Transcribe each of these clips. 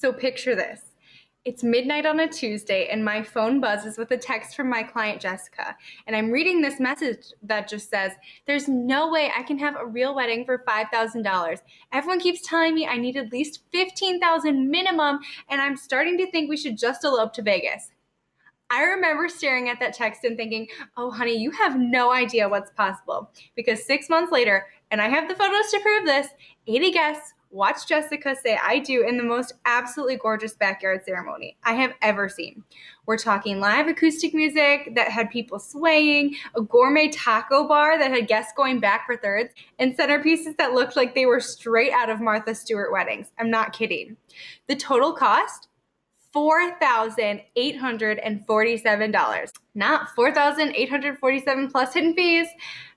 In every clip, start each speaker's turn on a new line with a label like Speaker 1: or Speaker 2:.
Speaker 1: So picture this. It's midnight on a Tuesday and my phone buzzes with a text from my client, Jessica. And I'm reading this message that just says, there's no way I can have a real wedding for $5,000. Everyone keeps telling me I need at least $15,000 minimum, and I'm starting to think we should just elope to Vegas. I remember staring at that text and thinking, oh, honey, you have no idea what's possible. Because 6 months later, and I have the photos to prove this, 80 guests watched Jessica say I do in the most absolutely gorgeous backyard ceremony I have ever seen. We're talking live acoustic music that had people swaying, a gourmet taco bar that had guests going back for thirds, and centerpieces that looked like they were straight out of Martha Stewart weddings. I'm not kidding. The total cost? $4,847. Not $4,847 plus hidden fees,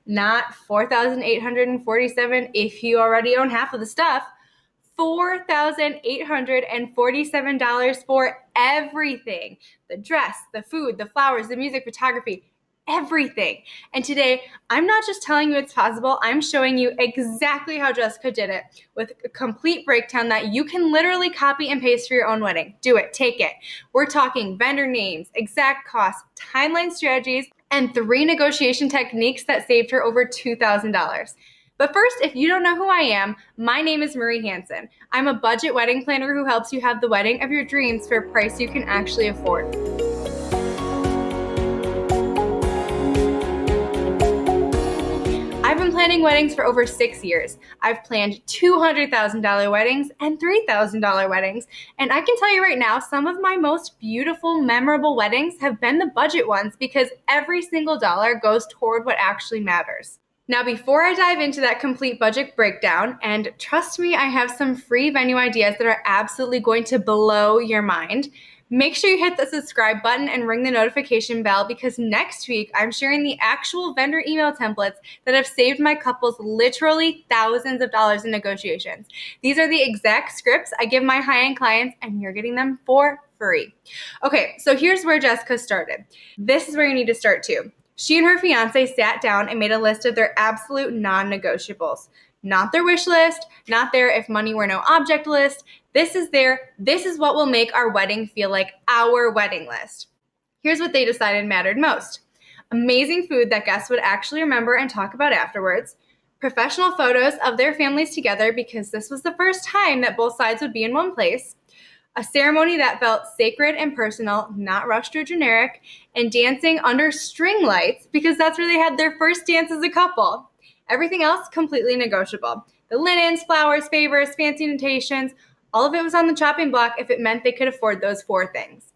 Speaker 1: not $4,847 if you already own half of the stuff. $4,847 for everything. The dress, the food, the flowers, the music, photography, everything. And today, I'm not just telling you it's possible, I'm showing you exactly how Jessica did it with a complete breakdown that you can literally copy and paste for your own wedding. Do it, take it. We're talking vendor names, exact costs, timeline strategies, and 3 negotiation techniques that saved her over $2,000. But first, if you don't know who I am, my name is Marie Hansen. I'm a budget wedding planner who helps you have the wedding of your dreams for a price you can actually afford. I've been planning weddings for over 6 years. I've planned $200,000 weddings and $3,000 weddings. And I can tell you right now, some of my most beautiful, memorable weddings have been the budget ones because every single dollar goes toward what actually matters. Now, before I dive into that complete budget breakdown, and trust me, I have some free venue ideas that are absolutely going to blow your mind, make sure you hit the subscribe button and ring the notification bell because next week I'm sharing the actual vendor email templates that have saved my couples literally thousands of dollars in negotiations. These are the exact scripts I give my high-end clients and you're getting them for free. Okay, so here's where Jessica started. This is where you need to start too. She and her fiance sat down and made a list of their absolute non-negotiables. Not their wish list, not their if money were no object list. This is what will make our wedding feel like our wedding list. Here's what they decided mattered most. Amazing food that guests would actually remember and talk about afterwards. Professional photos of their families together because this was the first time that both sides would be in one place. A ceremony that felt sacred and personal, not rushed or generic, and dancing under string lights because that's where they had their first dance as a couple. Everything else completely negotiable. The linens, flowers, favors, fancy invitations, all of it was on the chopping block if it meant they could afford those 4 things.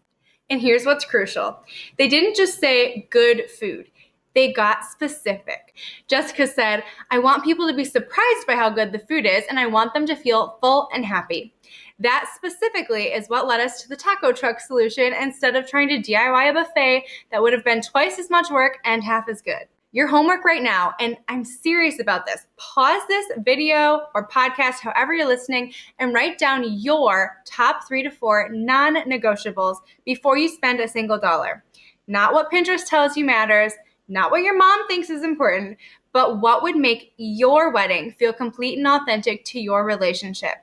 Speaker 1: And here's what's crucial. They didn't just say good food. They got specific. Jessica said, I want people to be surprised by how good the food is, and I want them to feel full and happy. That specifically is what led us to the taco truck solution instead of trying to DIY a buffet that would have been twice as much work and half as good. Your homework right now, and I'm serious about this, pause this video or podcast, however you're listening, and write down your top 3 to 4 non-negotiables before you spend a single dollar. Not what Pinterest tells you matters, not what your mom thinks is important, but what would make your wedding feel complete and authentic to your relationship.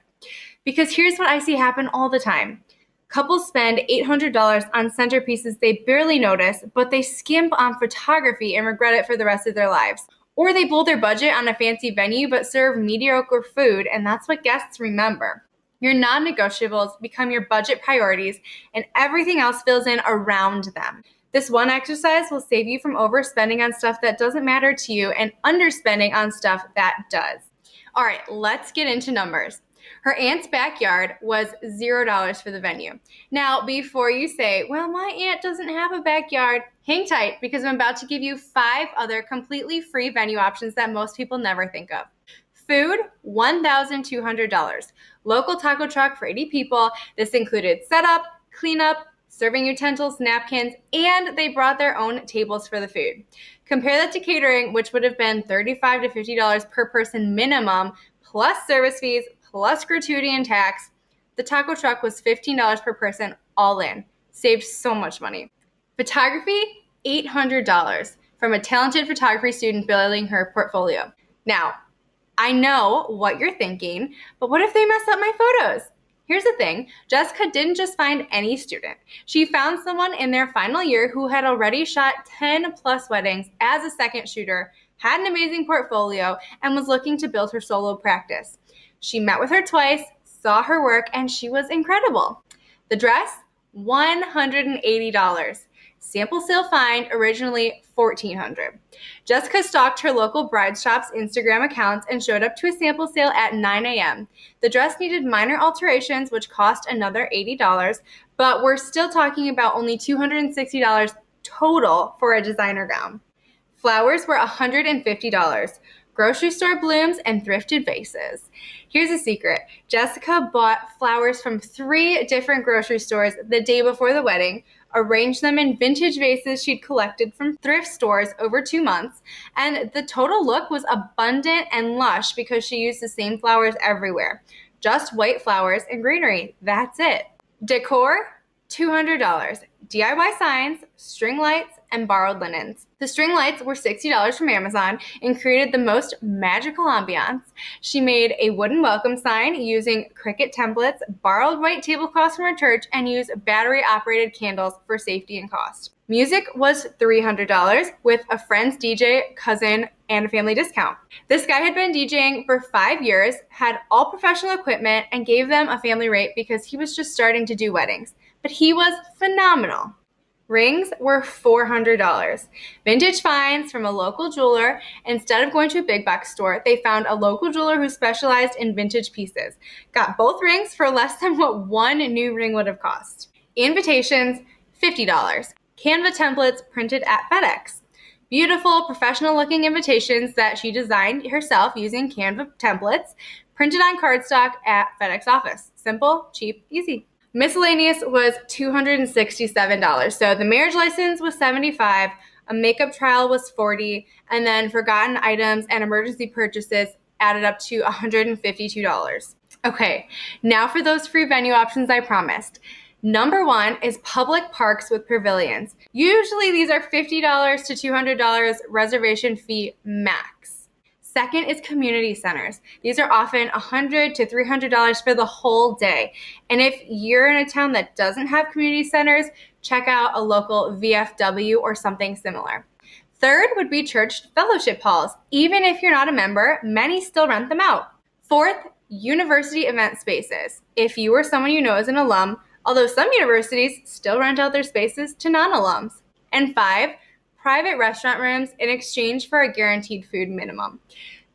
Speaker 1: Because here's what I see happen all the time. Couples spend $800 on centerpieces they barely notice, but they skimp on photography and regret it for the rest of their lives. Or they blow their budget on a fancy venue but serve mediocre food, and that's what guests remember. Your non-negotiables become your budget priorities, and everything else fills in around them. This one exercise will save you from overspending on stuff that doesn't matter to you and underspending on stuff that does. All right, let's get into numbers. Her aunt's backyard was $0 for the venue. Now, before you say, well, my aunt doesn't have a backyard, hang tight because I'm about to give you 5 other completely free venue options that most people never think of. Food, $1,200. Local taco truck for 80 people. This included setup, cleanup, serving utensils, napkins, and they brought their own tables for the food. Compare that to catering, which would have been $35 to $50 per person minimum, plus service fees, plus gratuity and tax. The taco truck was $15 per person, all in. Saved so much money. Photography, $800 from a talented photography student building her portfolio. Now, I know what you're thinking, but what if they mess up my photos? Here's the thing, Jessica didn't just find any student. She found someone in their final year who had already shot 10 plus weddings as a second shooter, had an amazing portfolio, and was looking to build her solo practice. She met with her twice, saw her work, and she was incredible. The dress, $180. Sample sale find, originally $1,400. Jessica stalked her local bride shop's Instagram accounts and showed up to a sample sale at 9 a.m. The dress needed minor alterations, which cost another $80, but we're still talking about only $260 total for a designer gown. Flowers were $150. Grocery store blooms and thrifted vases. Here's a secret. Jessica bought flowers from 3 different grocery stores the day before the wedding, arranged them in vintage vases she'd collected from thrift stores over 2 months, and the total look was abundant and lush because she used the same flowers everywhere. Just white flowers and greenery. That's it. Decor, $200. DIY signs, string lights, and borrowed linens. The string lights were $60 from Amazon and created the most magical ambiance. She made a wooden welcome sign using Cricut templates, borrowed white tablecloths from her church, and used battery-operated candles for safety and cost. Music was $300 with a friend's DJ, cousin, and a family discount. This guy had been DJing for 5 years, had all professional equipment, and gave them a family rate because he was just starting to do weddings. But he was phenomenal. Rings were $400. Vintage finds from a local jeweler. Instead of going to a big box store, they found a local jeweler who specialized in vintage pieces. Got both rings for less than what one new ring would have cost. Invitations, $50. Canva templates printed at FedEx. Beautiful, professional-looking invitations that she designed herself using Canva templates, printed on cardstock at FedEx office. Simple, cheap, easy. Miscellaneous was $267. So the marriage license was $75, a makeup trial was $40, and then forgotten items and emergency purchases added up to $152. Okay, now for those free venue options I promised. Number 1 is public parks with pavilions. Usually these are $50 to $200 reservation fee max. Second is community centers. These are often $100 to $300 for the whole day. And if you're in a town that doesn't have community centers, check out a local VFW or something similar. Third would be church fellowship halls. Even if you're not a member, many still rent them out. Fourth, university event spaces. If you or someone you know is an alum, although some universities still rent out their spaces to non-alums. And 5, private restaurant rooms in exchange for a guaranteed food minimum.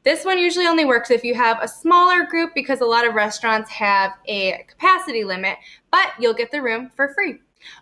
Speaker 1: This one usually only works if you have a smaller group because a lot of restaurants have a capacity limit, but you'll get the room for free.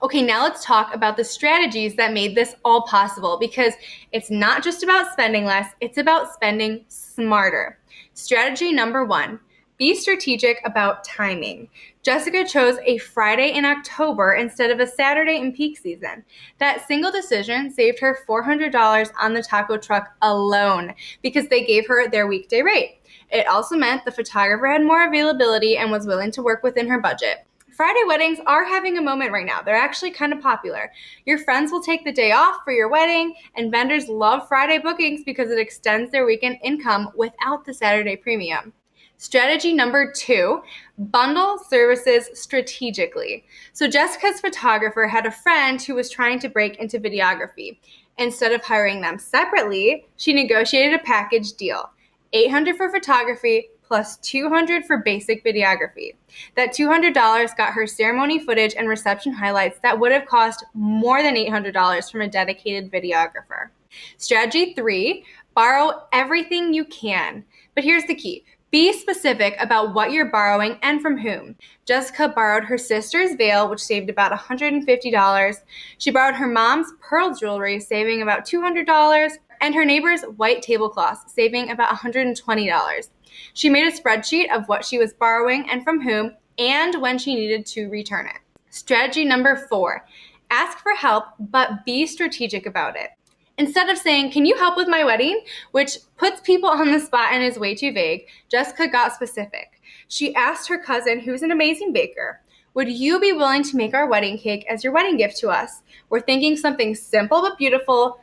Speaker 1: Okay, now let's talk about the strategies that made this all possible because it's not just about spending less, it's about spending smarter. Strategy number 1. Be strategic about timing. Jessica chose a Friday in October instead of a Saturday in peak season. That single decision saved her $400 on the taco truck alone because they gave her their weekday rate. It also meant the photographer had more availability and was willing to work within her budget. Friday weddings are having a moment right now. They're actually kind of popular. Your friends will take the day off for your wedding, and vendors love Friday bookings because it extends their weekend income without the Saturday premium. Strategy number 2, bundle services strategically. So Jessica's photographer had a friend who was trying to break into videography. Instead of hiring them separately, she negotiated a package deal. $800 for photography plus $200 for basic videography. That $200 got her ceremony footage and reception highlights that would have cost more than $800 from a dedicated videographer. Strategy 3, borrow everything you can. But here's the key. Be specific about what you're borrowing and from whom. Jessica borrowed her sister's veil, which saved about $150. She borrowed her mom's pearl jewelry, saving about $200, and her neighbor's white tablecloths, saving about $120. She made a spreadsheet of what she was borrowing and from whom, and when she needed to return it. Strategy number 4, ask for help, but be strategic about it. Instead of saying, "Can you help with my wedding?" which puts people on the spot and is way too vague, Jessica got specific. She asked her cousin, who's an amazing baker, "Would you be willing to make our wedding cake as your wedding gift to us? We're thinking something simple but beautiful,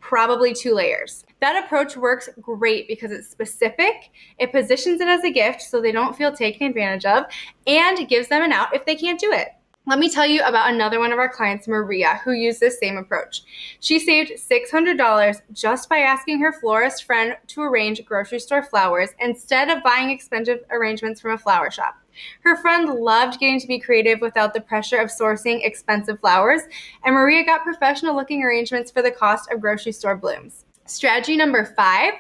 Speaker 1: probably 2 layers. That approach works great because it's specific, it positions it as a gift so they don't feel taken advantage of, and it gives them an out if they can't do it. Let me tell you about another one of our clients, Maria, who used this same approach. She saved $600 just by asking her florist friend to arrange grocery store flowers instead of buying expensive arrangements from a flower shop. Her friend loved getting to be creative without the pressure of sourcing expensive flowers, and Maria got professional-looking arrangements for the cost of grocery store blooms. Strategy number 5,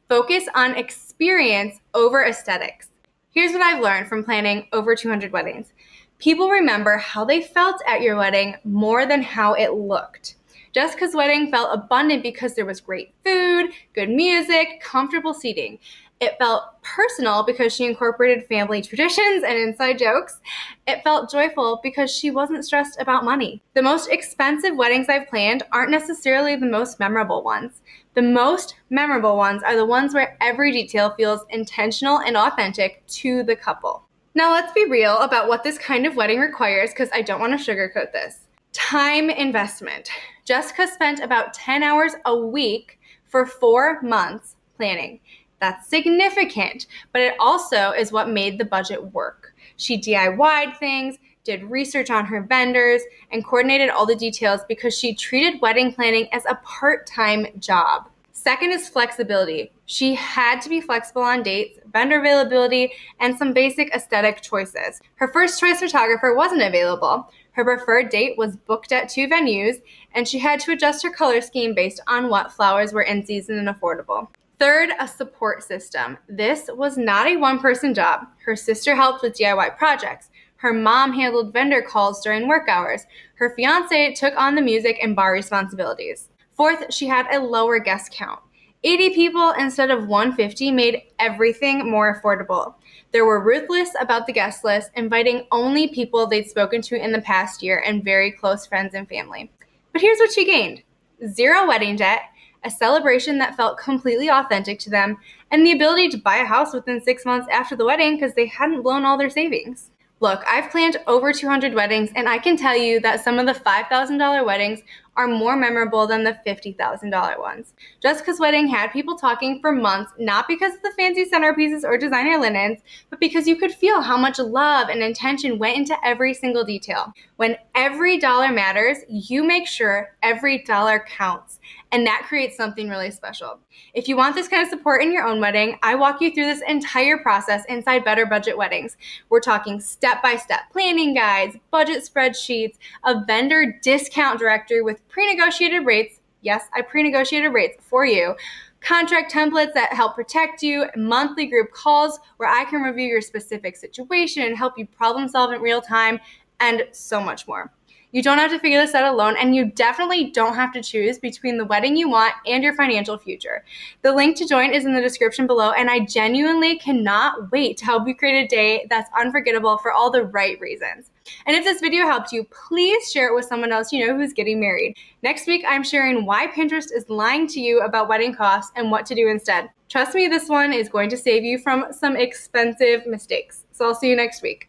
Speaker 1: focus on experience over aesthetics. Here's what I've learned from planning over 200 weddings. People remember how they felt at your wedding more than how it looked. Jessica's wedding felt abundant because there was great food, good music, comfortable seating. It felt personal because she incorporated family traditions and inside jokes. It felt joyful because she wasn't stressed about money. The most expensive weddings I've planned aren't necessarily the most memorable ones. The most memorable ones are the ones where every detail feels intentional and authentic to the couple. Now let's be real about what this kind of wedding requires, because I don't want to sugarcoat this. Time investment. Jessica spent about 10 hours a week for 4 months planning. That's significant, but it also is what made the budget work. She DIY'd things, did research on her vendors, and coordinated all the details because she treated wedding planning as a part-time job. Second is flexibility. She had to be flexible on dates, vendor availability, and some basic aesthetic choices. Her first choice photographer wasn't available. Her preferred date was booked at 2 venues, and she had to adjust her color scheme based on what flowers were in season and affordable. Third, a support system. This was not a one-person job. Her sister helped with DIY projects. Her mom handled vendor calls during work hours. Her fiancé took on the music and bar responsibilities. Fourth, she had a lower guest count. 80 people instead of 150 made everything more affordable. They were ruthless about the guest list, inviting only people they'd spoken to in the past year and very close friends and family. But here's what she gained: 0 wedding debt, a celebration that felt completely authentic to them, and the ability to buy a house within 6 months after the wedding because they hadn't blown all their savings. Look, I've planned over 200 weddings, and I can tell you that some of the $5,000 weddings are more memorable than the $50,000 ones. Jessica's wedding had people talking for months, not because of the fancy centerpieces or designer linens, but because you could feel how much love and intention went into every single detail. When every dollar matters, you make sure every dollar counts, and that creates something really special. If you want this kind of support in your own wedding, I walk you through this entire process inside Better Budget Weddings. We're talking step-by-step planning guides, budget spreadsheets, a vendor discount directory with pre-negotiated rates. Yes, I pre-negotiated rates for you. Contract templates that help protect you, monthly group calls where I can review your specific situation and help you problem solve in real time, and so much more. You don't have to figure this out alone, and you definitely don't have to choose between the wedding you want and your financial future. The link to join is in the description below, and I genuinely cannot wait to help you create a day that's unforgettable for all the right reasons. And if this video helped you, please share it with someone else you know who's getting married. Next week, I'm sharing why Pinterest is lying to you about wedding costs and what to do instead. Trust me, this one is going to save you from some expensive mistakes. So I'll see you next week.